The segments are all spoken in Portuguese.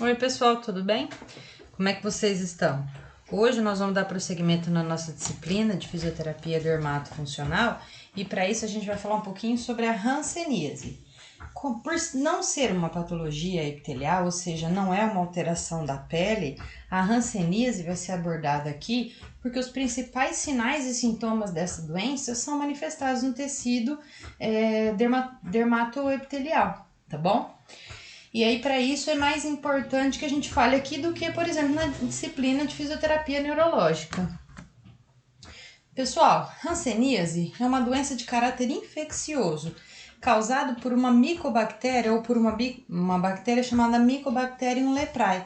Oi pessoal, tudo bem? Como é que vocês estão? Hoje nós vamos dar prosseguimento na nossa disciplina de fisioterapia dermatofuncional e para isso a gente vai falar um pouquinho sobre a hanseníase. Por não ser uma patologia epitelial, ou seja, não é uma alteração da pele, a hanseníase vai ser abordada aqui porque os principais sinais e sintomas dessa doença são manifestados no tecido dermatoepitelial, tá bom? E aí, para isso, é mais importante que a gente fale aqui do que, por exemplo, na disciplina de fisioterapia neurológica. Pessoal, hanseníase é uma doença de caráter infeccioso, causado por uma micobactéria ou por uma bactéria chamada Mycobacterium leprae,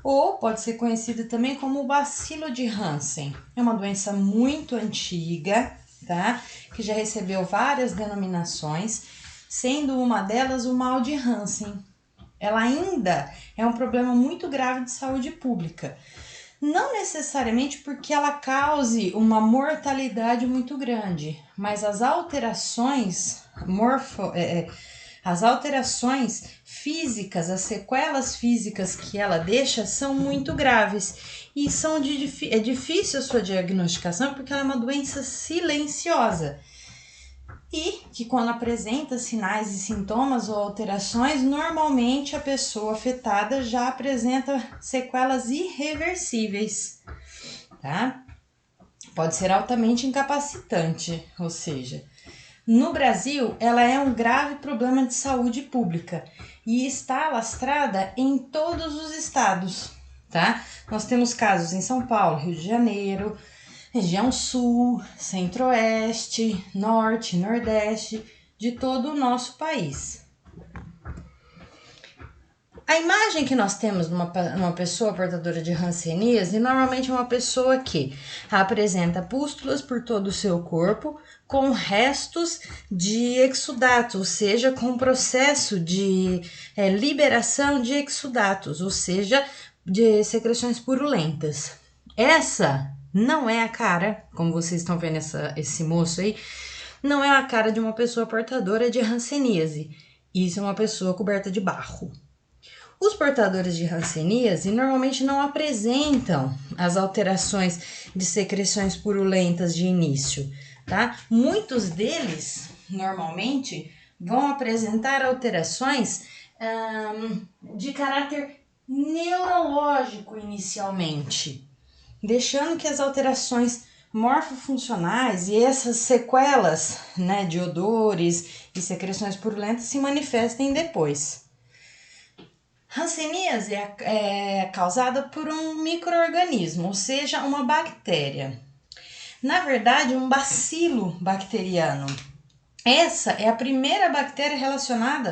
ou pode ser conhecida também como bacilo de Hansen. É uma doença muito antiga, tá? Que já recebeu várias denominações, sendo uma delas o mal de Hansen. Ela ainda é um problema muito grave de saúde pública. Não necessariamente porque ela cause uma mortalidade muito grande, mas as alterações físicas, as sequelas físicas que ela deixa são muito graves e é difícil a sua diagnosticação porque ela é uma doença silenciosa. E que quando apresenta sinais e sintomas ou alterações, normalmente a pessoa afetada já apresenta sequelas irreversíveis, tá? Pode ser altamente incapacitante, ou seja, no Brasil ela é um grave problema de saúde pública e está alastrada em todos os estados, tá? Nós temos casos em São Paulo, Rio de Janeiro, região sul, centro-oeste, norte, nordeste, de todo o nosso país. A imagem que nós temos numa pessoa portadora de hanseníase normalmente é uma pessoa que apresenta pústulas por todo o seu corpo com restos de exudatos, ou seja, com processo de liberação de exudatos, ou seja, de secreções purulentas. Essa não é a cara, como vocês estão vendo esse moço aí, não é a cara de uma pessoa portadora de hanseníase. Isso é uma pessoa coberta de barro. Os portadores de hanseníase normalmente não apresentam as alterações de secreções purulentas de início, tá? Muitos deles, normalmente, vão apresentar alterações de caráter neurológico inicialmente, deixando que as alterações morfofuncionais e essas sequelas, né, de odores e secreções purulentas se manifestem depois. Hanseníase é causada por um micro-organismo, ou seja, uma bactéria. Na verdade, um bacilo bacteriano. Essa é a primeira bactéria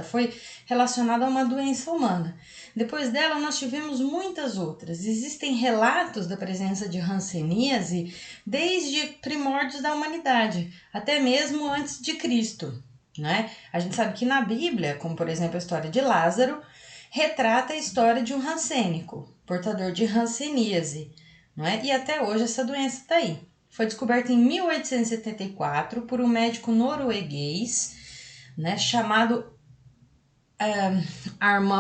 foi relacionada a uma doença humana. Depois dela, nós tivemos muitas outras. Existem relatos da presença de hanseníase desde primórdios da humanidade, até mesmo antes de Cristo, né? A gente sabe que na Bíblia, como por exemplo a história de Lázaro, retrata a história de um hansênico, portador de hanseníase, né? E até hoje essa doença está aí. Foi descoberta em 1874 por um médico norueguês, né, chamado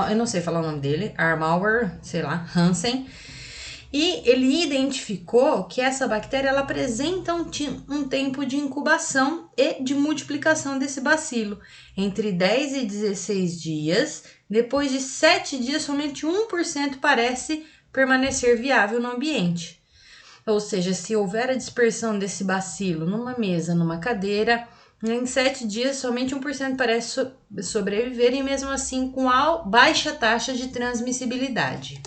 eu não sei falar o nome dele, Armauer, sei lá, Hansen. E ele identificou que essa bactéria ela apresenta um tempo de incubação e de multiplicação desse bacilo, entre 10 e 16 dias. Depois de 7 dias, somente 1% parece permanecer viável no ambiente. Ou seja, se houver a dispersão desse bacilo numa mesa, numa cadeira, em 7 dias somente 1% parece sobreviver e mesmo assim com baixa taxa de transmissibilidade.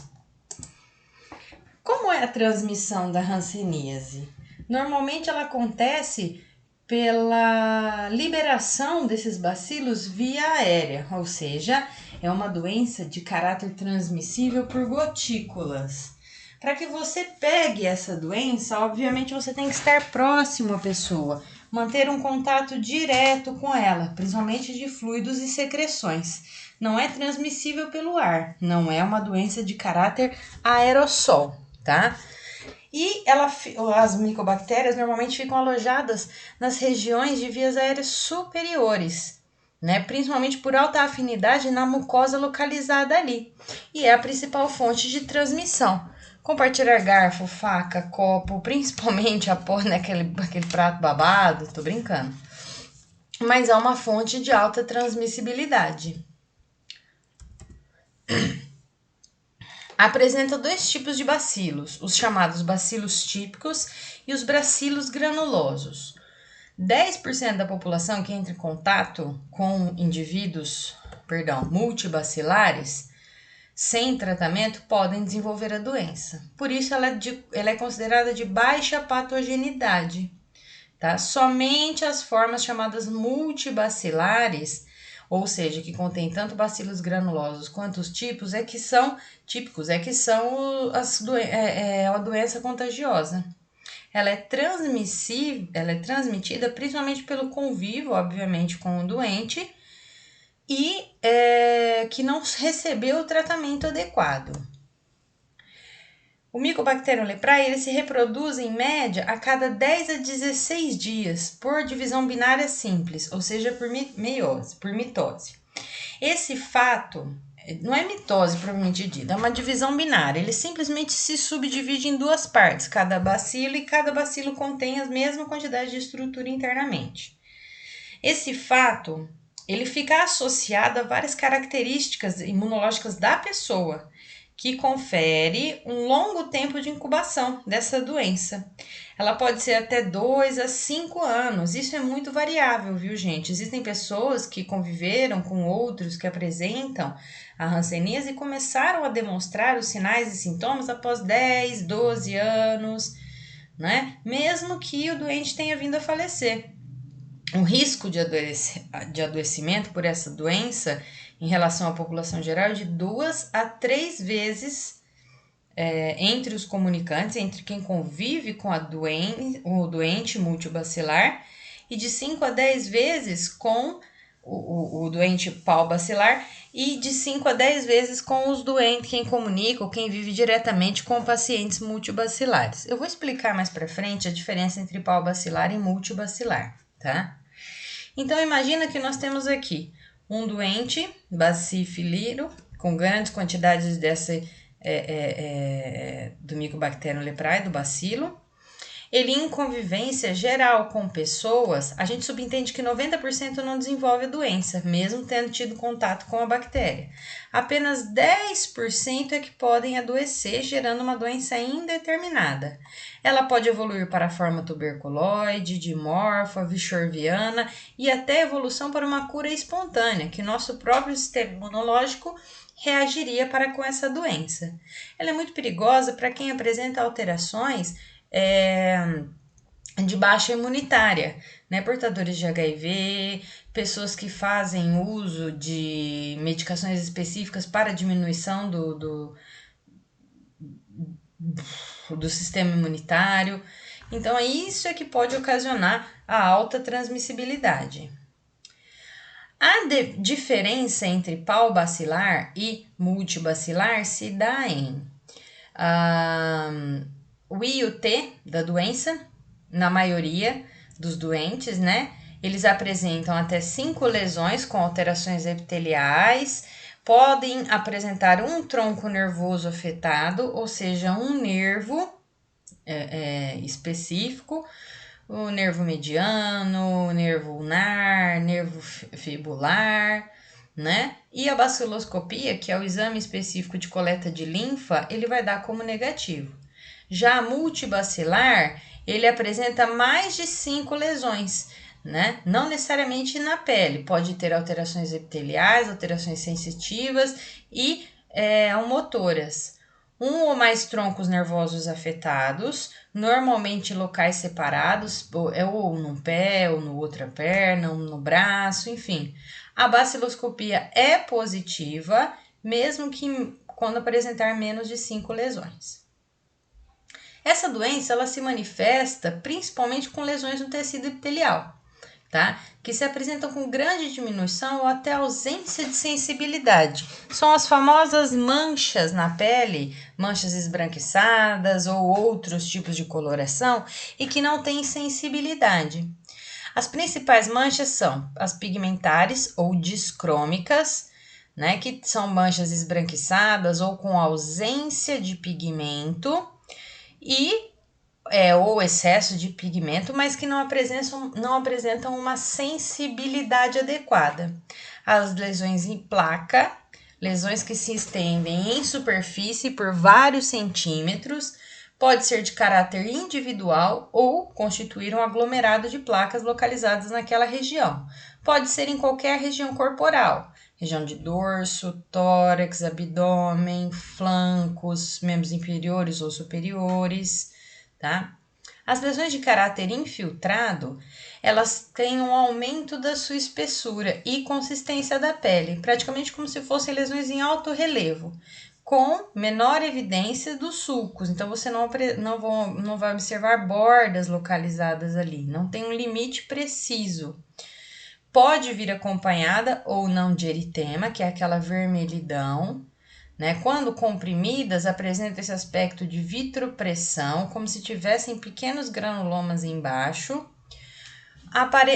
Como é a transmissão da hanseníase? Normalmente ela acontece pela liberação desses bacilos via aérea, ou seja, é uma doença de caráter transmissível por gotículas. Para que você pegue essa doença, obviamente você tem que estar próximo à pessoa, manter um contato direto com ela, principalmente de fluidos e secreções. Não é transmissível pelo ar, não é uma doença de caráter aerossol, tá? E as micobactérias normalmente ficam alojadas nas regiões de vias aéreas superiores, né? Principalmente por alta afinidade na mucosa localizada ali. e é a principal fonte de transmissão. Compartilhar garfo, faca, copo, principalmente após aquele prato babado, tô brincando. Mas é uma fonte de alta transmissibilidade. Apresenta dois tipos de bacilos, os chamados bacilos típicos e os bacilos granulosos. 10% da população que entra em contato com indivíduos, multibacilares, sem tratamento, podem desenvolver a doença. Por isso, ela é considerada de baixa patogenidade. Tá? Somente as formas chamadas multibacilares, ou seja, que contém tanto bacilos granulosos quanto os tipos, é que são típicos, a doença contagiosa. Ela é transmitida principalmente pelo convívio, obviamente, com o doente e que não recebeu o tratamento adequado. O Mycobacterium leprae ele se reproduz em média a cada 10 a 16 dias por divisão binária simples, ou seja, por mitose. Esse fato não é mitose propriamente dita, é uma divisão binária. Ele simplesmente se subdivide em duas partes, cada bacilo, e cada bacilo contém a mesma quantidade de estrutura internamente. Esse fato ele fica associado a várias características imunológicas da pessoa, que confere um longo tempo de incubação dessa doença. Ela pode ser até 2 a 5 anos. Isso é muito variável, viu, gente? Existem pessoas que conviveram com outros que apresentam a hanseníase e começaram a demonstrar os sinais e sintomas após 10, 12 anos, né? Mesmo que o doente tenha vindo a falecer. O risco de adoecimento por essa doença em relação à população geral é de 2 a 3 vezes entre os comunicantes, entre quem convive com o doente multibacilar, e de 5 a 10 vezes com o doente paubacilar, e de 5 a 10 vezes com os doentes, quem comunica ou quem vive diretamente com pacientes multibacilares. Eu vou explicar mais para frente a diferença entre paubacilar e multibacilar, tá? Então, imagina que nós temos aqui um doente bacifiliro com grandes quantidades do Mycobacterium leprae, do bacilo. Ele, em convivência geral com pessoas, a gente subentende que 90% não desenvolve a doença, mesmo tendo tido contato com a bactéria. Apenas 10% é que podem adoecer, gerando uma doença indeterminada. Ela pode evoluir para a forma tuberculoide, dimorfa, vichorviana e até evolução para uma cura espontânea, que nosso próprio sistema imunológico reagiria para com essa doença. Ela é muito perigosa para quem apresenta alterações de baixa imunitária, né? Portadores de HIV, pessoas que fazem uso de medicações específicas para diminuição do sistema imunitário. Então, isso é que pode ocasionar a alta transmissibilidade. A diferença entre paubacilar e multibacilar se dá em o I e o T da doença, na maioria dos doentes, né? Eles apresentam até 5 lesões com alterações epiteliais, podem apresentar um tronco nervoso afetado, ou seja, um nervo específico, o nervo mediano, o nervo ulnar, nervo fibular, né? E a baciloscopia, que é o exame específico de coleta de linfa, ele vai dar como negativo. Já a multibacilar, ele apresenta mais de 5 lesões, né? Não necessariamente na pele, pode ter alterações epiteliais, alterações sensitivas e motoras. Um ou mais troncos nervosos afetados, normalmente locais separados, ou num pé, ou no outra perna, ou no braço, enfim. A baciloscopia é positiva, mesmo que quando apresentar menos de 5 lesões. Essa doença ela se manifesta principalmente com lesões no tecido epitelial, tá? Que se apresentam com grande diminuição ou até ausência de sensibilidade. São as famosas manchas na pele, manchas esbranquiçadas ou outros tipos de coloração e que não têm sensibilidade. As principais manchas são as pigmentares ou discrômicas, né? Que são manchas esbranquiçadas ou com ausência de pigmento ou excesso de pigmento, mas que não apresentam uma sensibilidade adequada. As lesões em placa, lesões que se estendem em superfície por vários centímetros, pode ser de caráter individual ou constituir um aglomerado de placas localizadas naquela região. Pode ser em qualquer região corporal, região de dorso, tórax, abdômen, flancos, membros inferiores ou superiores, tá? As lesões de caráter infiltrado, elas têm um aumento da sua espessura e consistência da pele, praticamente como se fossem lesões em alto relevo, com menor evidência dos sulcos. Então, você não vai observar bordas localizadas ali, não tem um limite preciso. Pode vir acompanhada ou não de eritema, que é aquela vermelhidão, né? Quando comprimidas, apresenta esse aspecto de vitropressão, como se tivessem pequenos granulomas embaixo.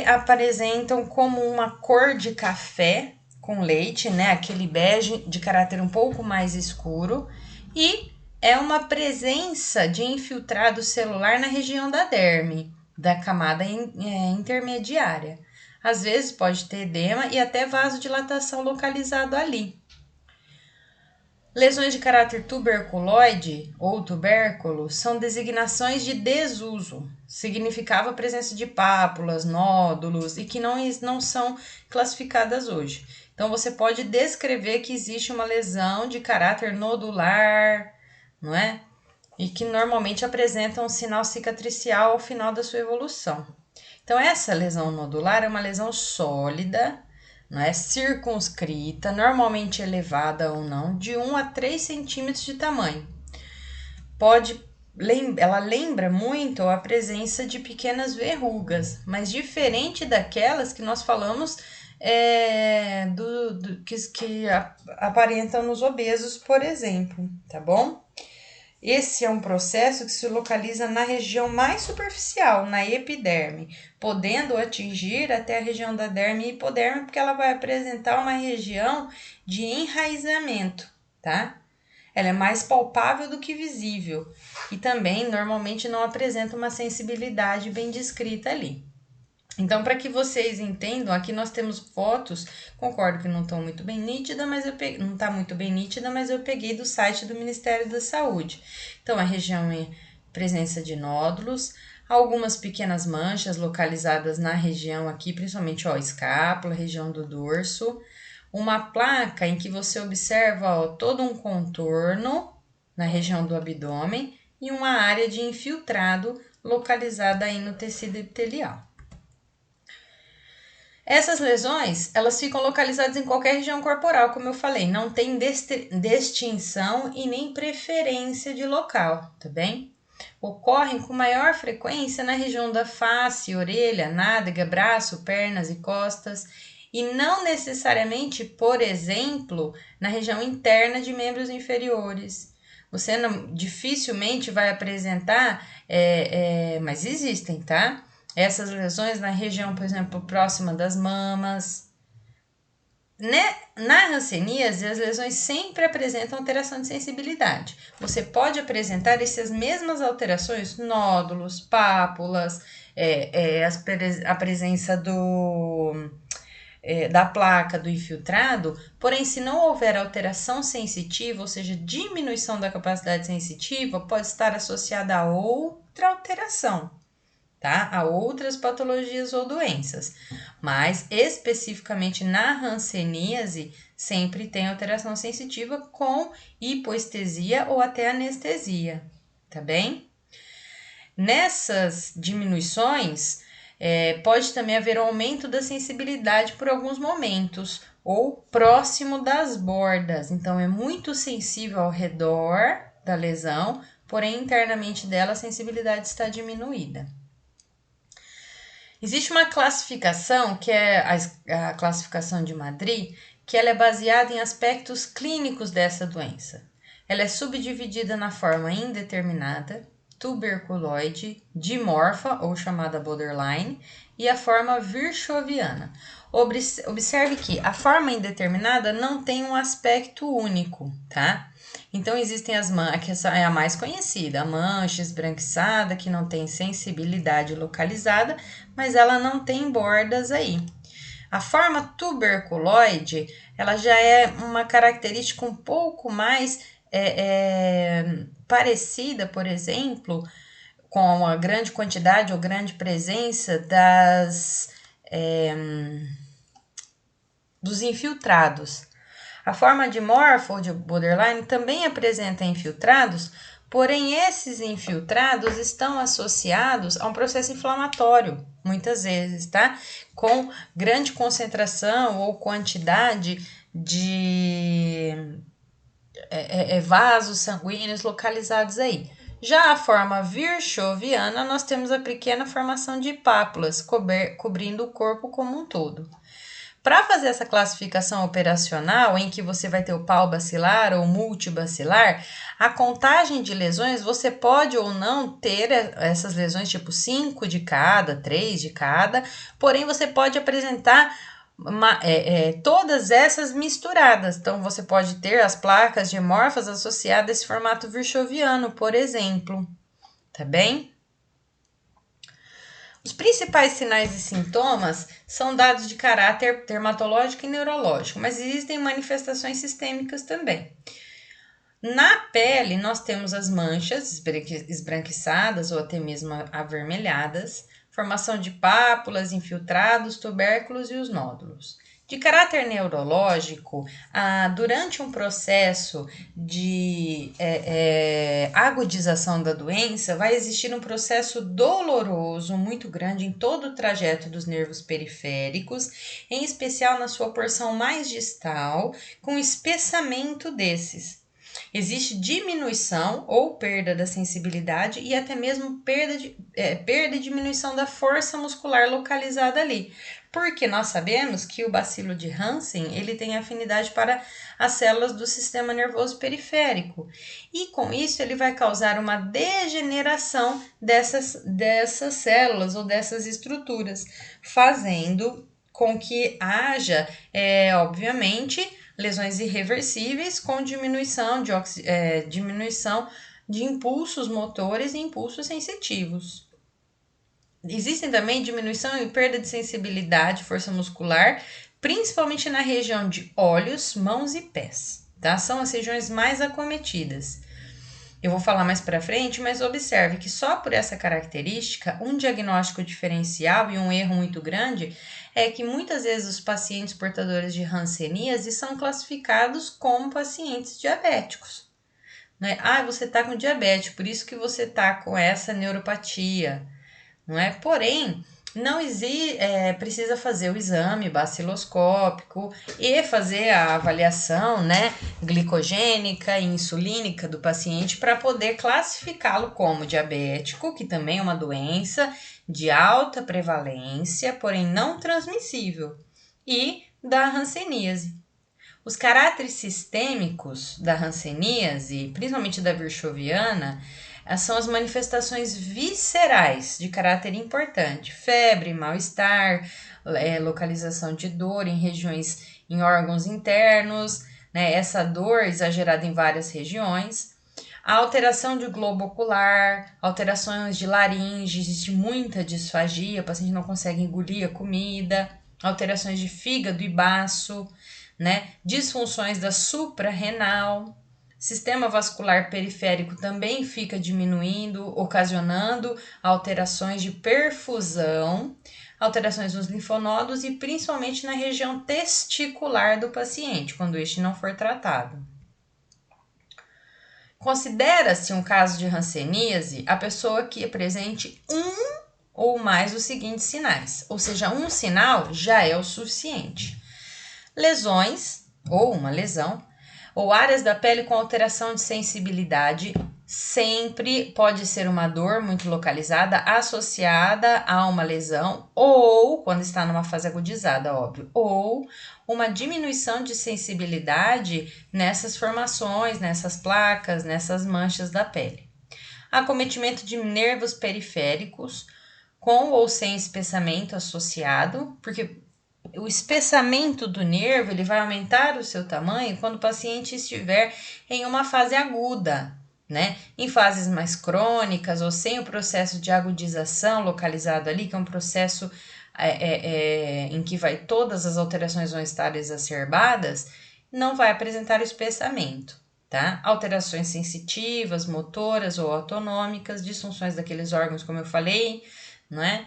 Apresentam como uma cor de café com leite, né? Aquele bege de caráter um pouco mais escuro. E é uma presença de infiltrado celular na região da derme, da camada intermediária. Às vezes pode ter edema e até vasodilatação localizado ali. Lesões de caráter tuberculoide ou tubérculo são designações de desuso. Significava a presença de pápulas, nódulos e que não são classificadas hoje. Então, você pode descrever que existe uma lesão de caráter nodular, não é? E que normalmente apresenta um sinal cicatricial ao final da sua evolução. Então, essa lesão nodular é uma lesão sólida, não é circunscrita, normalmente elevada ou não, de 1 a 3 centímetros de tamanho. Ela lembra muito a presença de pequenas verrugas, mas diferente daquelas que nós falamos que aparentam nos obesos, por exemplo, tá bom? Esse é um processo que se localiza na região mais superficial, na epiderme, podendo atingir até a região da derme hipoderme, porque ela vai apresentar uma região de enraizamento, tá? Ela é mais palpável do que visível e também normalmente não apresenta uma sensibilidade bem descrita ali. Então, para que vocês entendam, aqui nós temos fotos, concordo que não estão muito bem nítidas, mas não está muito bem nítida, mas eu peguei do site do Ministério da Saúde. Então, a região é presença de nódulos, algumas pequenas manchas localizadas na região aqui, principalmente escápula, região do dorso, uma placa em que você observa todo um contorno na região do abdômen e uma área de infiltrado localizada aí no tecido epitelial. Essas lesões, elas ficam localizadas em qualquer região corporal, como eu falei, não tem distinção e nem preferência de local, tá bem? Ocorrem com maior frequência na região da face, orelha, nádega, braço, pernas e costas, e não necessariamente, por exemplo, na região interna de membros inferiores. Você dificilmente vai apresentar, mas existem, tá? Essas lesões na região, por exemplo, próxima das mamas. Na hanseníase, as lesões sempre apresentam alteração de sensibilidade. Você pode apresentar essas mesmas alterações, nódulos, pápulas, a presença da placa do infiltrado, porém, se não houver alteração sensitiva, ou seja, diminuição da capacidade sensitiva, pode estar associada a outra alteração, tá? A outras patologias ou doenças, mas especificamente na hanseníase sempre tem alteração sensitiva com hipoestesia ou até anestesia, tá bem? Nessas diminuições, pode também haver um aumento da sensibilidade por alguns momentos ou próximo das bordas, então é muito sensível ao redor da lesão, porém internamente dela a sensibilidade está diminuída. Existe uma classificação, que é a classificação de Madrid, que ela é baseada em aspectos clínicos dessa doença. Ela é subdividida na forma indeterminada, tuberculoide, dimorfa, ou chamada borderline, e a forma virchoviana. Observe que a forma indeterminada não tem um aspecto único, tá? Então, existem as manchas, que essa é a mais conhecida, a mancha esbranquiçada, que não tem sensibilidade localizada, mas ela não tem bordas aí. A forma tuberculoide, ela já é uma característica um pouco mais parecida, por exemplo, com a grande quantidade ou grande presença dos infiltrados. A forma dimorfa ou de borderline também apresenta infiltrados, porém esses infiltrados estão associados a um processo inflamatório, muitas vezes, tá? Com grande concentração ou quantidade de vasos sanguíneos localizados aí. Já a forma virchoviana, nós temos a pequena formação de pápulas cobrindo o corpo como um todo. Para fazer essa classificação operacional, em que você vai ter o pau bacilar ou multibacilar, a contagem de lesões, você pode ou não ter essas lesões tipo 5 de cada, 3 de cada, porém você pode apresentar todas essas misturadas. Então, você pode ter as placas dimorfas associadas a esse formato virchoviano, por exemplo. Tá bem? Os principais sinais e sintomas são dados de caráter dermatológico e neurológico, mas existem manifestações sistêmicas também. Na pele, nós temos as manchas esbranquiçadas ou até mesmo avermelhadas, formação de pápulas, infiltrados, tubérculos e os nódulos. De caráter neurológico, durante um processo de agudização da doença, vai existir um processo doloroso muito grande em todo o trajeto dos nervos periféricos, em especial na sua porção mais distal, com espessamento desses. Existe diminuição ou perda da sensibilidade e até mesmo perda e diminuição da força muscular localizada ali. Porque nós sabemos que o bacilo de Hansen, ele tem afinidade para as células do sistema nervoso periférico. E com isso ele vai causar uma degeneração dessas células ou dessas estruturas, fazendo com que haja, obviamente, lesões irreversíveis com diminuição de impulsos motores e impulsos sensitivos. Existem também diminuição e perda de sensibilidade, força muscular, principalmente na região de olhos, mãos e pés, tá? São as regiões mais acometidas. Eu vou falar mais para frente, mas observe que só por essa característica, um diagnóstico diferencial e um erro muito grande é que muitas vezes os pacientes portadores de hanseníase são classificados como pacientes diabéticos. Né? Você está com diabetes, por isso que você está com essa neuropatia. Não é? Porém, não precisa fazer o exame baciloscópico e fazer a avaliação, né, glicogênica e insulínica do paciente para poder classificá-lo como diabético, que também é uma doença de alta prevalência, porém não transmissível, e da hanseníase. Os caráteres sistêmicos da hanseníase, principalmente da virchoviana, são as manifestações viscerais de caráter importante: febre, mal-estar, localização de dor em regiões, em órgãos internos, né? Essa dor exagerada em várias regiões. A alteração de globo ocular, alterações de laringe, existe muita disfagia, o paciente não consegue engolir a comida, alterações de fígado e baço, né? Disfunções da suprarrenal. Sistema vascular periférico também fica diminuindo, ocasionando alterações de perfusão, alterações nos linfonodos e principalmente na região testicular do paciente, quando este não for tratado. Considera-se um caso de hanseníase a pessoa que apresente um ou mais dos seguintes sinais, ou seja, um sinal já é o suficiente: lesões ou uma lesão, ou áreas da pele com alteração de sensibilidade, sempre pode ser uma dor muito localizada associada a uma lesão, ou quando está numa fase agudizada, óbvio, ou uma diminuição de sensibilidade nessas formações, nessas placas, nessas manchas da pele. Acometimento de nervos periféricos, com ou sem espessamento associado, porque o espessamento do nervo ele vai aumentar o seu tamanho quando o paciente estiver em uma fase aguda, né? Em fases mais crônicas ou sem o processo de agudização localizado ali, que é um processo em que todas as alterações vão estar exacerbadas, não vai apresentar o espessamento, tá? Alterações sensitivas, motoras ou autonômicas, disfunções daqueles órgãos, como eu falei, não é?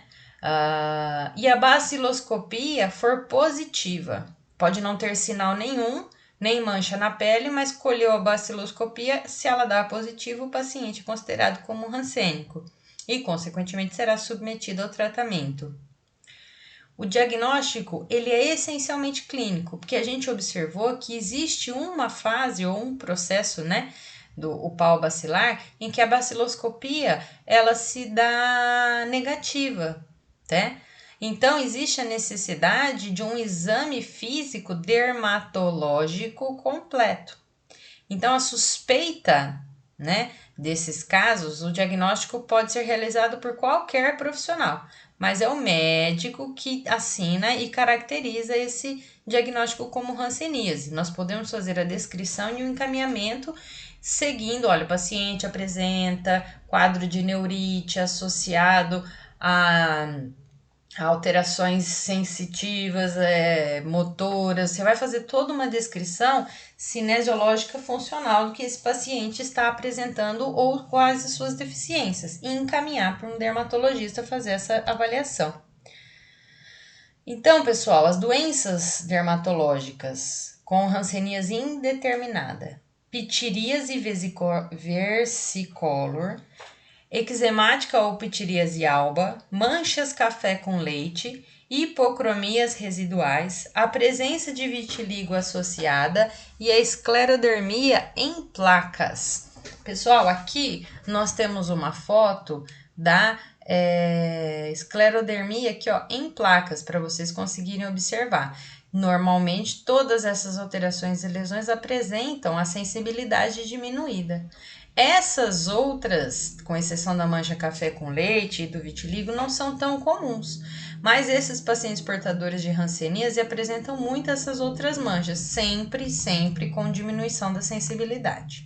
E a baciloscopia for positiva, pode não ter sinal nenhum, nem mancha na pele, mas colheu a baciloscopia, se ela dá positivo, o paciente é considerado como rancênico e, consequentemente, será submetido ao tratamento. O diagnóstico, ele é essencialmente clínico, porque a gente observou que existe uma fase ou um processo, né, do pau bacilar, em que a baciloscopia, ela se dá negativa, tá? Então, existe a necessidade de um exame físico dermatológico completo. Então, a suspeita, né, desses casos, o diagnóstico pode ser realizado por qualquer profissional, mas é o médico que assina e caracteriza esse diagnóstico como hanseníase. Nós podemos fazer a descrição e o encaminhamento seguindo, olha, o paciente apresenta quadro de neurite associado a alterações sensitivas, motoras, você vai fazer toda uma descrição cinesiológica funcional do que esse paciente está apresentando ou quais as suas deficiências e encaminhar para um dermatologista fazer essa avaliação. Então, pessoal, as doenças dermatológicas com hanseníase indeterminada, pitiríase versicolor, eczemática ou pitiríase alba, manchas café com leite, hipocromias residuais, a presença de vitiligo associada e a esclerodermia em placas. Pessoal, aqui nós temos uma foto da esclerodermia aqui, ó, em placas, para vocês conseguirem observar. Normalmente, todas essas alterações e lesões apresentam a sensibilidade diminuída. Essas outras, com exceção da mancha café com leite e do vitiligo, não são tão comuns. Mas esses pacientes portadores de hanseníase apresentam muito essas outras manchas, sempre com diminuição da sensibilidade.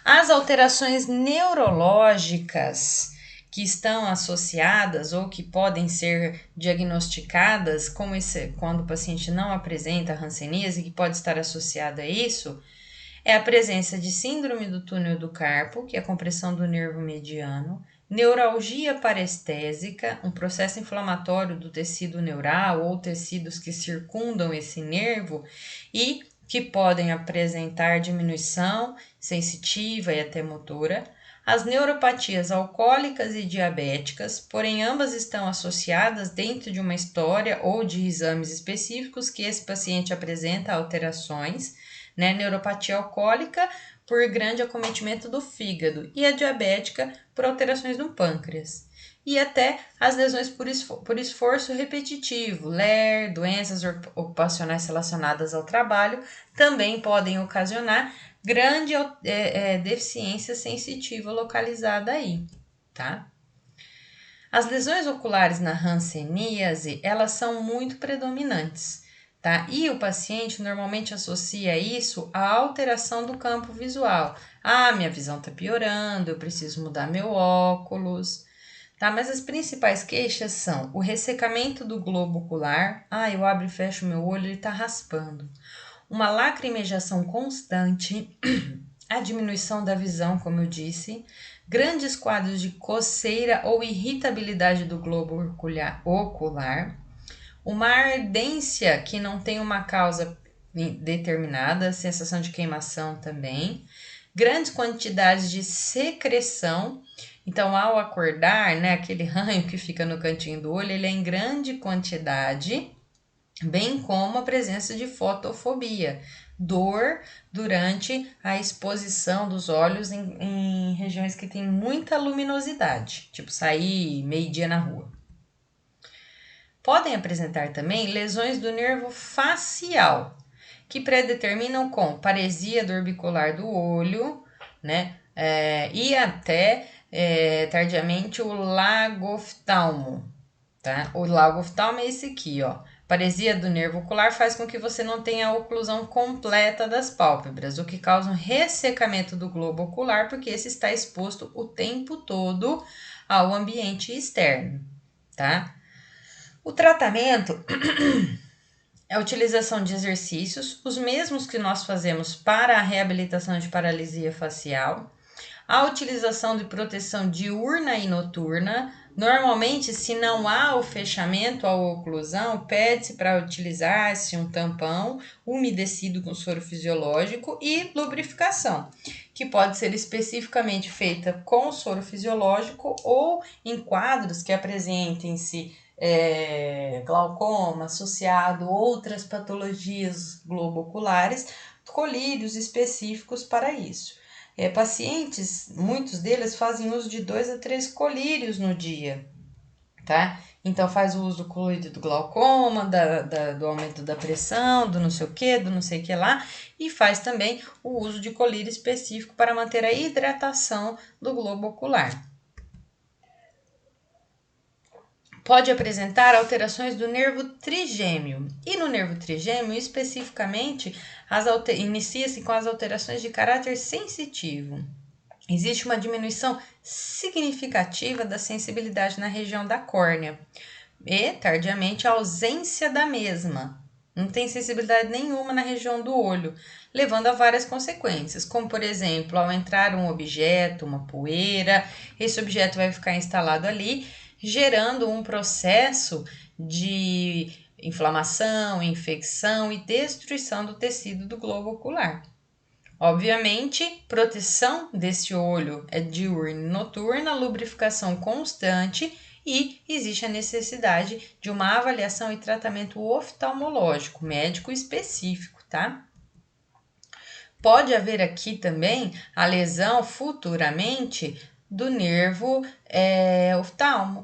As alterações neurológicas que estão associadas ou que podem ser diagnosticadas quando o paciente não apresenta hanseníase, que pode estar associada a isso, é a presença de síndrome do túnel do carpo, que é a compressão do nervo mediano, neuralgia parestésica, um processo inflamatório do tecido neural ou tecidos que circundam esse nervo e que podem apresentar diminuição sensitiva e até motora, as neuropatias alcoólicas e diabéticas, porém ambas estão associadas dentro de uma história ou de exames específicos que esse paciente apresenta alterações, né? Neuropatia alcoólica por grande acometimento do fígado e a diabética por alterações no pâncreas. E até as lesões por esforço repetitivo, LER, doenças ocupacionais relacionadas ao trabalho, também podem ocasionar grande deficiência sensitiva localizada aí, tá? As lesões oculares na hanseníase, elas são muito predominantes, tá? E o paciente normalmente associa isso à alteração do campo visual. Ah, minha visão tá piorando, eu preciso mudar meu óculos, tá? Mas as principais queixas são o ressecamento do globo ocular. Ah, eu abro e fecho meu olho, ele tá raspando. Uma lacrimejação constante, a diminuição da visão, como eu disse, grandes quadros de coceira ou irritabilidade do globo ocular, uma ardência que não tem uma causa determinada, sensação de queimação também, grandes quantidades de secreção. Então, ao acordar, né, aquele ranho que fica no cantinho do olho, ele é em grande quantidade, bem como a presença de fotofobia, dor durante a exposição dos olhos em regiões que tem muita luminosidade, tipo sair meio-dia na rua. Podem apresentar também lesões do nervo facial, que predeterminam com paresia do orbicular do olho, né, e até tardiamente o lagoftalmo, tá? O lagoftalmo é esse aqui, ó. Paresia do nervo ocular faz com que você não tenha a oclusão completa das pálpebras, o que causa um ressecamento do globo ocular, porque esse está exposto o tempo todo ao ambiente externo, tá? O tratamento é a utilização de exercícios, os mesmos que nós fazemos para a reabilitação de paralisia facial, a utilização de proteção diurna e noturna. Normalmente, se não há o fechamento ou oclusão, pede-se para utilizar-se um tampão umedecido com soro fisiológico e lubrificação, que pode ser especificamente feita com soro fisiológico ou em quadros que apresentem-se glaucoma associado a outras patologias globoculares, colírios específicos para isso. Pacientes, muitos deles fazem uso de 2 a 3 colírios no dia, tá? Então faz o uso do colírio do glaucoma, do aumento da pressão, do não sei o que lá, e faz também o uso de colírio específico para manter a hidratação do globo ocular. Pode apresentar alterações do nervo trigêmeo. E no nervo trigêmeo, especificamente, inicia-se com as alterações de caráter sensitivo. Existe uma diminuição significativa da sensibilidade na região da córnea e, tardiamente, a ausência da mesma. Não tem sensibilidade nenhuma na região do olho, levando a várias consequências, como, por exemplo, ao entrar um objeto, uma poeira, esse objeto vai ficar instalado ali, gerando um processo de inflamação, infecção e destruição do tecido do globo ocular. Obviamente, proteção desse olho é diurna e noturna, lubrificação constante e existe a necessidade de uma avaliação e tratamento oftalmológico, médico específico, tá? Pode haver aqui também a lesão futuramente do nervo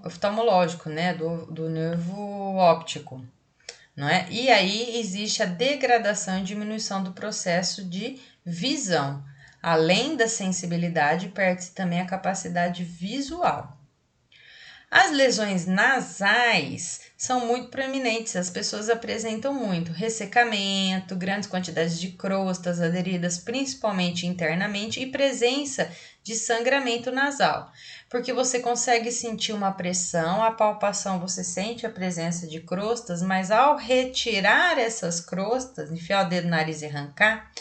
oftalmológico, né? Do nervo óptico, não é? E aí existe a degradação e diminuição do processo de visão. Além da sensibilidade, perde-se também a capacidade visual. As lesões nasais são muito proeminentes, as pessoas apresentam muito ressecamento, grandes quantidades de crostas aderidas principalmente internamente e presença de sangramento nasal, porque você consegue sentir uma pressão, a palpação você sente a presença de crostas, mas ao retirar essas crostas, enfiar o dedo no nariz e arrancar,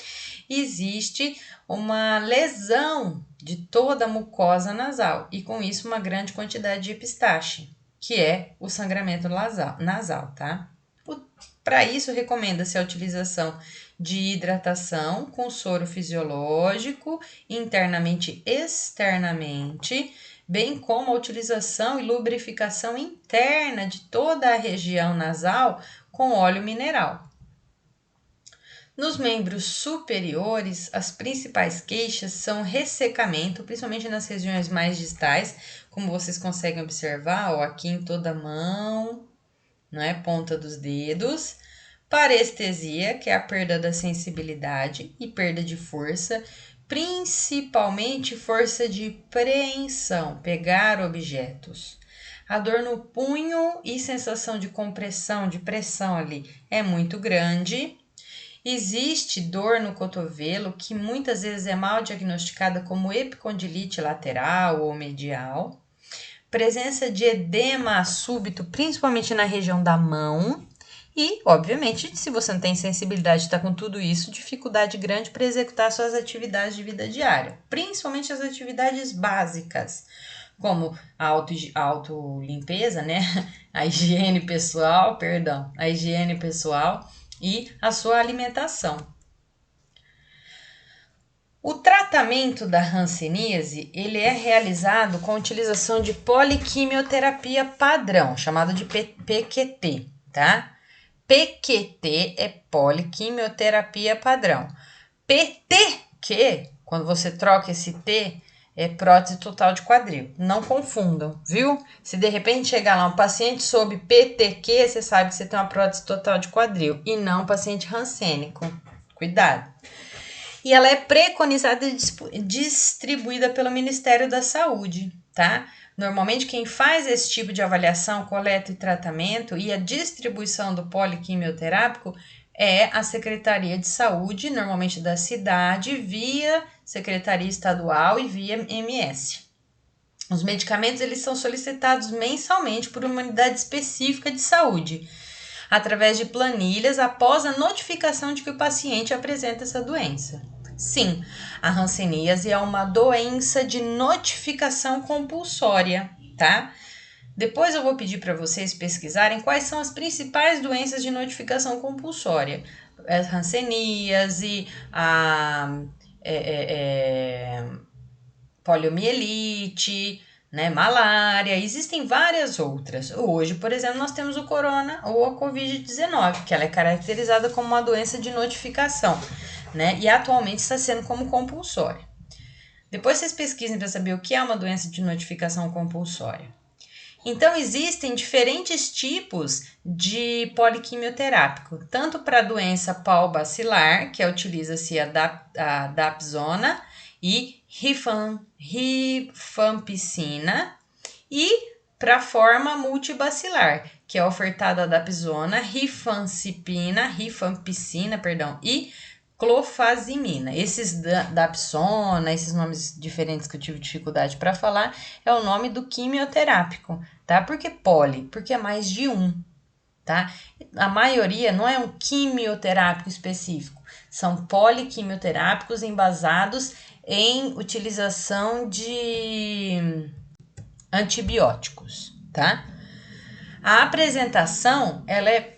existe uma lesão de toda a mucosa nasal e com isso uma grande quantidade de epistaxe, que é o sangramento nasal, tá? Para isso recomenda-se a utilização de hidratação com soro fisiológico, internamente e externamente, bem como a utilização e lubrificação interna de toda a região nasal com óleo mineral. Nos membros superiores, as principais queixas são ressecamento, principalmente nas regiões mais distais, como vocês conseguem observar, ó, aqui em toda a mão, não é? Ponta dos dedos. Parestesia, que é a perda da sensibilidade e perda de força, principalmente força de preensão, pegar objetos. A dor no punho e sensação de compressão, de pressão ali, é muito grande. Existe dor no cotovelo que muitas vezes é mal diagnosticada como epicondilite lateral ou medial. Presença de edema súbito, principalmente na região da mão. E, obviamente, se você não tem sensibilidade, está com tudo isso, dificuldade grande para executar suas atividades de vida diária. Principalmente as atividades básicas, como a autolimpeza, né? A higiene pessoal e a sua alimentação. O tratamento da hanseníase, ele é realizado com a utilização de poliquimioterapia padrão, chamado de PQT, tá? PQT é poliquimioterapia padrão. PTQ, quando você troca esse T, é prótese total de quadril. Não confundam, viu? Se de repente chegar lá um paciente sob PTQ, você sabe que você tem uma prótese total de quadril e não um paciente hansênico. Cuidado. E ela é preconizada e distribuída pelo Ministério da Saúde, tá? Normalmente quem faz esse tipo de avaliação, coleta e tratamento e a distribuição do poliquimioterápico é a Secretaria de Saúde, normalmente da cidade, via Secretaria Estadual e via MS. Os medicamentos eles são solicitados mensalmente por uma unidade específica de saúde, através de planilhas após a notificação de que o paciente apresenta essa doença. Sim, a hanseníase é uma doença de notificação compulsória, tá? Depois eu vou pedir para vocês pesquisarem quais são as principais doenças de notificação compulsória. A hanseníase, a poliomielite, né, malária, existem várias outras. Hoje, por exemplo, nós temos o corona ou a Covid-19, que ela é caracterizada como uma doença de notificação, né, e atualmente está sendo como compulsória. Depois vocês pesquisem para saber o que é uma doença de notificação compulsória. Então, existem diferentes tipos de poliquimioterápico, tanto para a doença pau-bacilar, que utiliza-se a dapsona e rifampicina, e para a forma multibacilar, que é ofertada a dapsona, rifampicina, e clofazimina. Esses dapsona, esses nomes diferentes que eu tive dificuldade para falar, é o nome do quimioterápico, tá? Por que poli? Porque é mais de um, tá? A maioria não é um quimioterápico específico, são poliquimioterápicos embasados em utilização de antibióticos, tá? A apresentação, ela é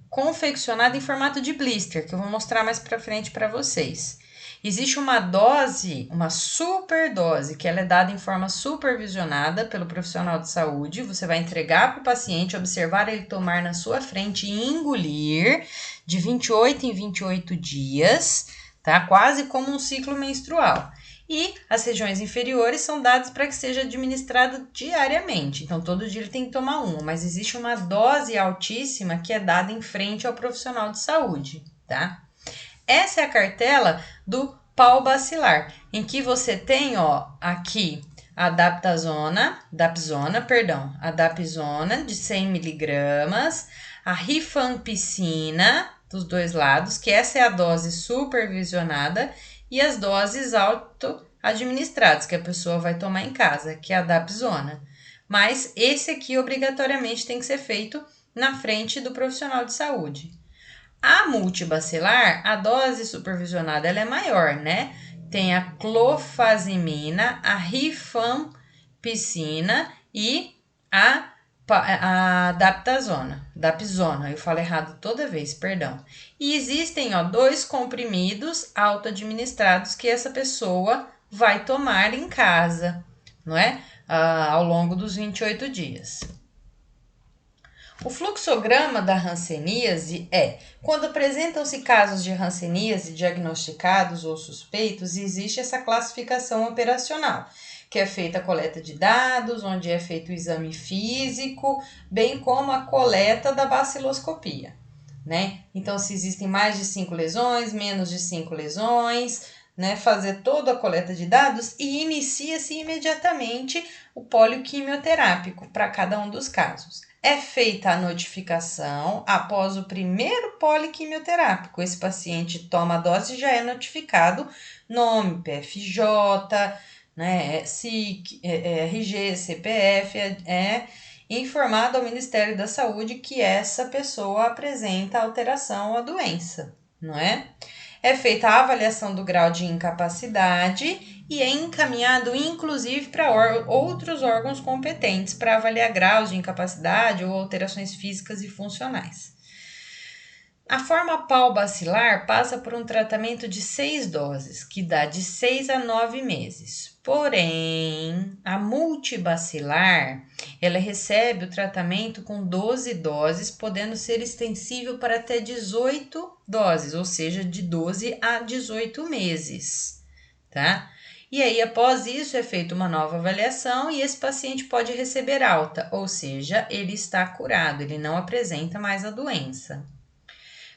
confeccionada em formato de blister, que eu vou mostrar mais para frente para vocês. Existe uma dose, uma superdose, que ela é dada em forma supervisionada pelo profissional de saúde. Você vai entregar para o paciente, observar ele tomar na sua frente e engolir de 28 em 28 dias, tá? Quase como um ciclo menstrual. E as regiões inferiores são dadas para que seja administrado diariamente. Então, todo dia ele tem que tomar uma, mas existe uma dose altíssima que é dada em frente ao profissional de saúde, tá? Essa é a cartela do pau-bacilar, em que você tem, ó, aqui a dapsona de 100 miligramas, a rifampicina dos dois lados, que essa é a dose supervisionada, e as doses auto-administradas, que a pessoa vai tomar em casa, que é a dapsona. Mas esse aqui, obrigatoriamente, tem que ser feito na frente do profissional de saúde. A multibacilar, a dose supervisionada, ela é maior, né? Tem a clofazimina, a rifampicina e a dapsona, eu falo errado toda vez, perdão. E existem, ó, 2 comprimidos auto-administrados que essa pessoa vai tomar em casa, não é? Ao longo dos 28 dias. O fluxograma da hanseníase é: quando apresentam-se casos de hanseníase diagnosticados ou suspeitos, existe essa classificação operacional, que é feita a coleta de dados, onde é feito o exame físico, bem como a coleta da baciloscopia, né? Então, se existem mais de 5 lesões, menos de 5 lesões, né? Fazer toda a coleta de dados e inicia-se imediatamente o poliquimioterápico para cada um dos casos. É feita a notificação após o primeiro poliquimioterápico. Esse paciente toma a dose e já é notificado nome, PFJ, né, SIC, RG, CPF, informado ao Ministério da Saúde que essa pessoa apresenta alteração à doença, não é? É feita a avaliação do grau de incapacidade e é encaminhado, inclusive, para outros órgãos competentes para avaliar graus de incapacidade ou alterações físicas e funcionais. A forma pau-bacilar passa por um tratamento de 6 doses, que dá de 6 a 9 meses. Porém, a multibacilar, ela recebe o tratamento com 12 doses, podendo ser extensível para até 18 doses, ou seja, de 12 a 18 meses, tá? E aí, após isso, é feita uma nova avaliação e esse paciente pode receber alta, ou seja, ele está curado, ele não apresenta mais a doença.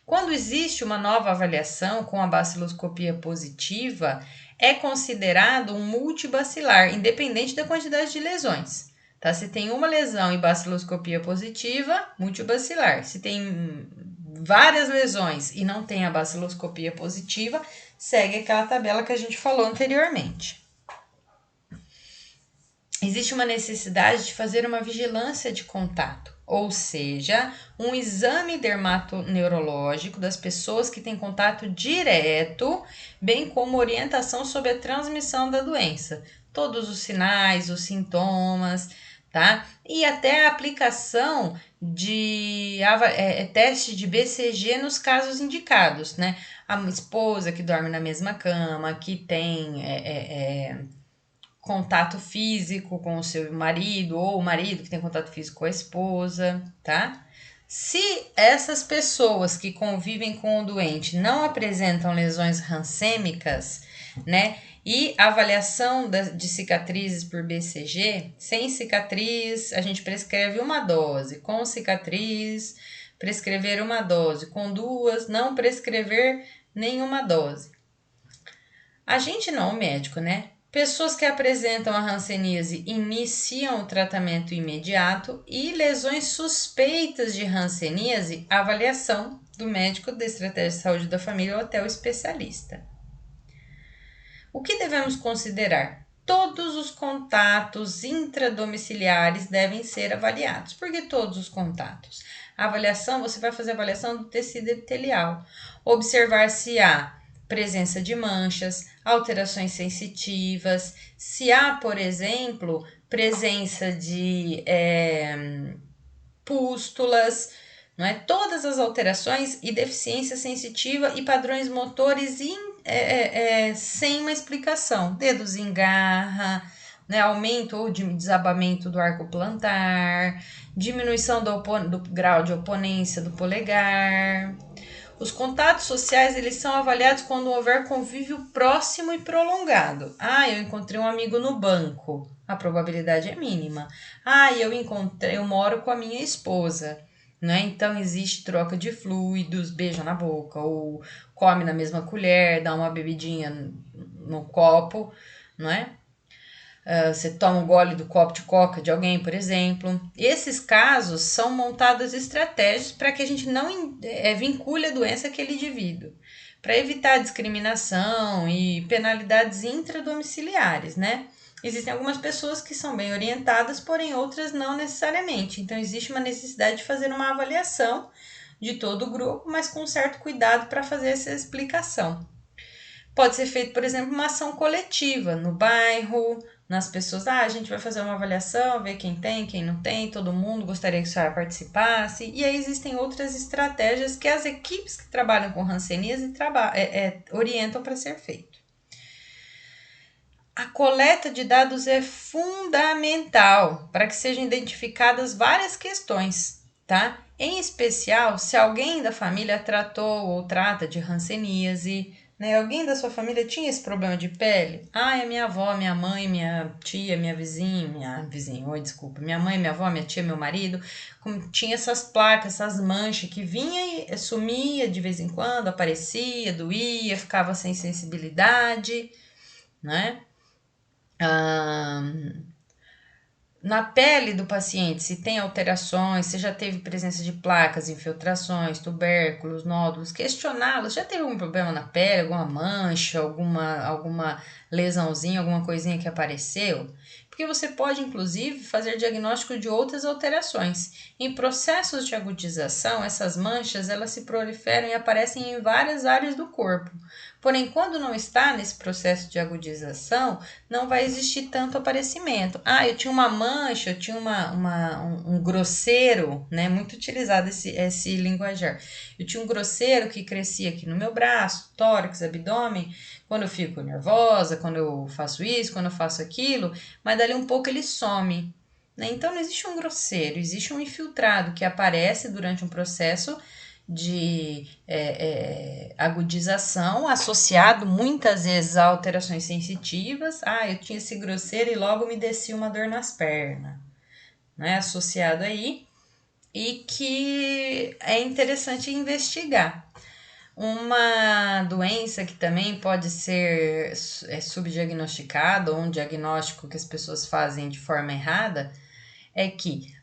Quando existe uma nova avaliação com a baciloscopia positiva, é considerado um multibacilar, independente da quantidade de lesões. Tá? Se tem uma lesão e baciloscopia positiva, multibacilar. Se tem várias lesões e não tem a baciloscopia positiva, segue aquela tabela que a gente falou anteriormente. Existe uma necessidade de fazer uma vigilância de contato, ou seja, um exame dermatoneurológico das pessoas que têm contato direto, bem como orientação sobre a transmissão da doença, todos os sinais, os sintomas, tá? E até a aplicação de teste de BCG nos casos indicados, né? A esposa que dorme na mesma cama, que tem contato físico com o seu marido, ou o marido que tem contato físico com a esposa, tá? Se essas pessoas que convivem com o doente não apresentam lesões rancêmicas, né? E avaliação de cicatrizes por BCG, sem cicatriz, a gente prescreve uma dose, com cicatriz, prescrever uma dose, com duas, não prescrever nenhuma dose. A gente não, o médico, né? Pessoas que apresentam a hanseníase iniciam o tratamento imediato e lesões suspeitas de hanseníase, avaliação do médico da estratégia de saúde da família ou até o especialista. O que devemos considerar? Todos os contatos intradomiciliares devem ser avaliados. Por que todos os contatos? A avaliação, você vai fazer a avaliação do tecido epitelial. Observar se há presença de manchas, alterações sensitivas, se há, por exemplo, presença de pústulas, não é? Todas as alterações e deficiência sensitiva e padrões motores sem uma explicação. Dedos em garra, né? Aumento ou desabamento do arco plantar, diminuição do grau de oponência do polegar. Os contatos sociais, eles são avaliados quando houver convívio próximo e prolongado. Eu encontrei um amigo no banco. A probabilidade é mínima. Eu moro com a minha esposa, né? Então existe troca de fluidos, beija na boca, ou come na mesma colher, dá uma bebidinha no copo, não é? Você toma um gole do copo de coca de alguém, por exemplo. Esses casos são montadas estratégias para que a gente não vincule a doença àquele indivíduo, para evitar discriminação e penalidades intradomiciliares, né? Existem algumas pessoas que são bem orientadas, porém outras não necessariamente. Então existe uma necessidade de fazer uma avaliação de todo o grupo, mas com certo cuidado para fazer essa explicação. Pode ser feito, por exemplo, uma ação coletiva no bairro, nas pessoas. A gente vai fazer uma avaliação, ver quem tem, quem não tem, todo mundo gostaria que a senhora participasse. E aí existem outras estratégias que as equipes que trabalham com hanseníase orientam para ser feito. A coleta de dados é fundamental para que sejam identificadas várias questões, tá? Em especial, se alguém da família tratou ou trata de hanseníase, né? Alguém da sua família tinha esse problema de pele? É minha avó, minha mãe, minha tia, minha mãe, minha avó, minha tia, meu marido, tinha essas placas, essas manchas que vinha e sumia de vez em quando, aparecia, doía, ficava sem sensibilidade, né? Na pele do paciente, se tem alterações, se já teve presença de placas, infiltrações, tubérculos, nódulos, questioná-los. Já teve algum problema na pele, alguma mancha, alguma lesãozinha, alguma coisinha que apareceu? Porque você pode, inclusive, fazer diagnóstico de outras alterações. Em processos de agudização, essas manchas elas se proliferam e aparecem em várias áreas do corpo. Porém, quando não está nesse processo de agudização, não vai existir tanto aparecimento. Eu tinha uma mancha, eu tinha um grosseiro, né? Muito utilizado esse linguajar. Eu tinha um grosseiro que crescia aqui no meu braço, tórax, abdômen, quando eu fico nervosa, quando eu faço isso, quando eu faço aquilo, mas dali um pouco ele some, né? Então não existe um grosseiro, existe um infiltrado que aparece durante um processo de agudização, associado muitas vezes a alterações sensitivas. Eu tinha esse grosseiro e logo me descia uma dor nas pernas, né? Associado aí, e que é interessante investigar. Uma doença que também pode ser subdiagnosticada, ou um diagnóstico que as pessoas fazem de forma errada, é que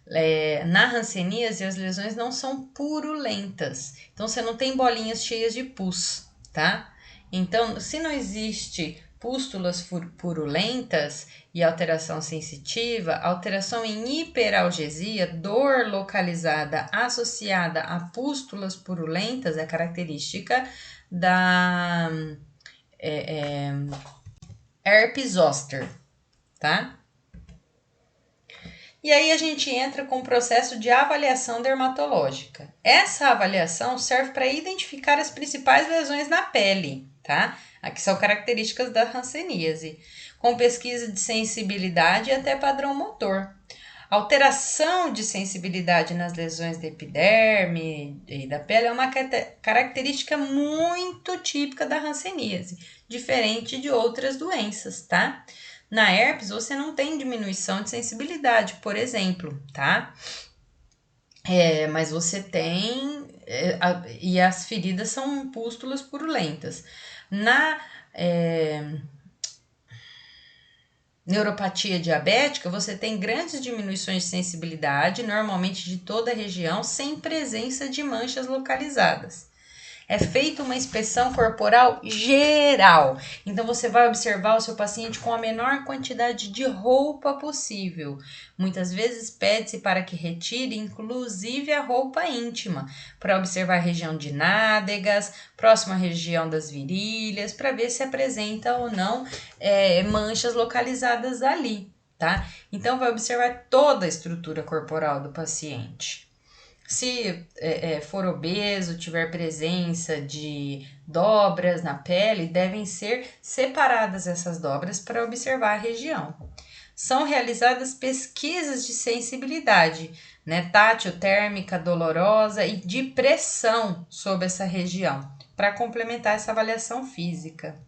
na hanseníase as lesões não são purulentas. Então você não tem bolinhas cheias de pus, tá? Então, se não existe pústulas purulentas e alteração sensitiva, alteração em hiperalgesia, dor localizada associada a pústulas purulentas é característica da herpes zoster, tá? E aí a gente entra com o processo de avaliação dermatológica. Essa avaliação serve para identificar as principais lesões na pele, tá? Aqui são características da hanseníase, com pesquisa de sensibilidade e até padrão motor. Alteração de sensibilidade nas lesões da epiderme e da pele é uma característica muito típica da hanseníase, diferente de outras doenças, tá? Na herpes, você não tem diminuição de sensibilidade, por exemplo, tá? Mas você tem... e as feridas são pústulas purulentas. Na neuropatia diabética, você tem grandes diminuições de sensibilidade, normalmente de toda a região, sem presença de manchas localizadas. É feita uma inspeção corporal geral. Então, você vai observar o seu paciente com a menor quantidade de roupa possível. Muitas vezes pede-se para que retire, inclusive, a roupa íntima, para observar a região de nádegas, próxima à região das virilhas, para ver se apresenta ou não manchas localizadas ali, tá? Então, vai observar toda a estrutura corporal do paciente. Se for obeso, tiver presença de dobras na pele, devem ser separadas essas dobras para observar a região. São realizadas pesquisas de sensibilidade, né, tátil, térmica, dolorosa e de pressão sobre essa região, para complementar essa avaliação física.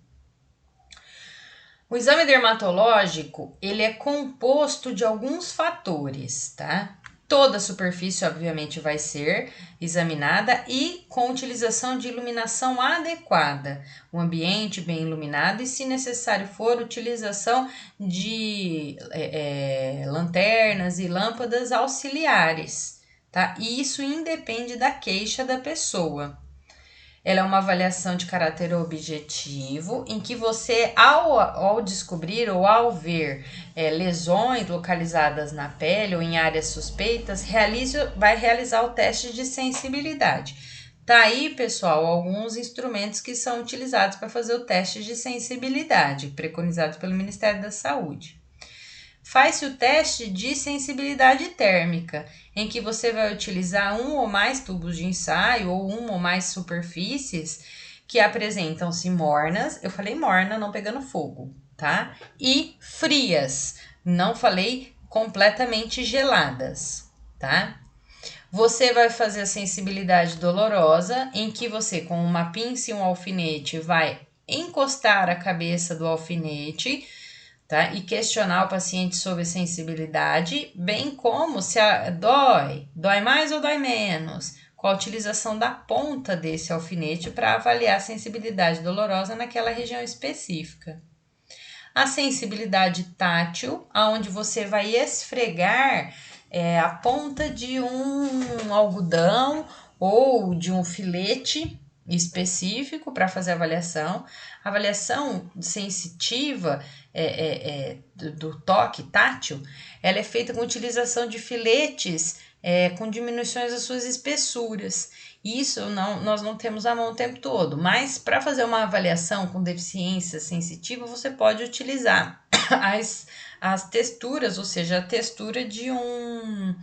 O exame dermatológico, ele é composto de alguns fatores, tá? Toda a superfície, obviamente, vai ser examinada e com utilização de iluminação adequada, o ambiente bem iluminado e, se necessário for, utilização de lanternas e lâmpadas auxiliares, tá? E isso independe da queixa da pessoa. Ela é uma avaliação de caráter objetivo, em que você, ao descobrir ou ao ver lesões localizadas na pele ou em áreas suspeitas, vai realizar o teste de sensibilidade. Tá aí, pessoal, alguns instrumentos que são utilizados para fazer o teste de sensibilidade, preconizados pelo Ministério da Saúde. Faz-se o teste de sensibilidade térmica, em que você vai utilizar um ou mais tubos de ensaio ou uma ou mais superfícies que apresentam-se mornas, eu falei morna, não pegando fogo, tá? E frias, não falei completamente geladas, tá? Você vai fazer a sensibilidade dolorosa, em que você, com uma pinça e um alfinete, vai encostar a cabeça do alfinete, tá? E questionar o paciente sobre sensibilidade, bem como se dói mais ou dói menos, com a utilização da ponta desse alfinete para avaliar a sensibilidade dolorosa naquela região específica. A sensibilidade tátil, aonde você vai esfregar a ponta de um algodão ou de um filete específico para fazer a avaliação. A avaliação sensitiva do toque tátil, ela é feita com utilização de filetes com diminuições das suas espessuras. Isso nós não temos à mão o tempo todo, mas para fazer uma avaliação com deficiência sensitiva, você pode utilizar as texturas, ou seja, a textura de um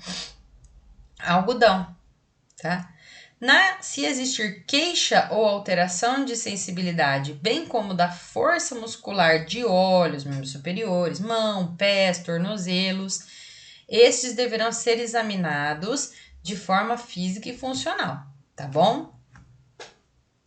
algodão, tá? Se existir queixa ou alteração de sensibilidade, bem como da força muscular de olhos, membros superiores, mão, pés, tornozelos, estes deverão ser examinados de forma física e funcional, tá bom?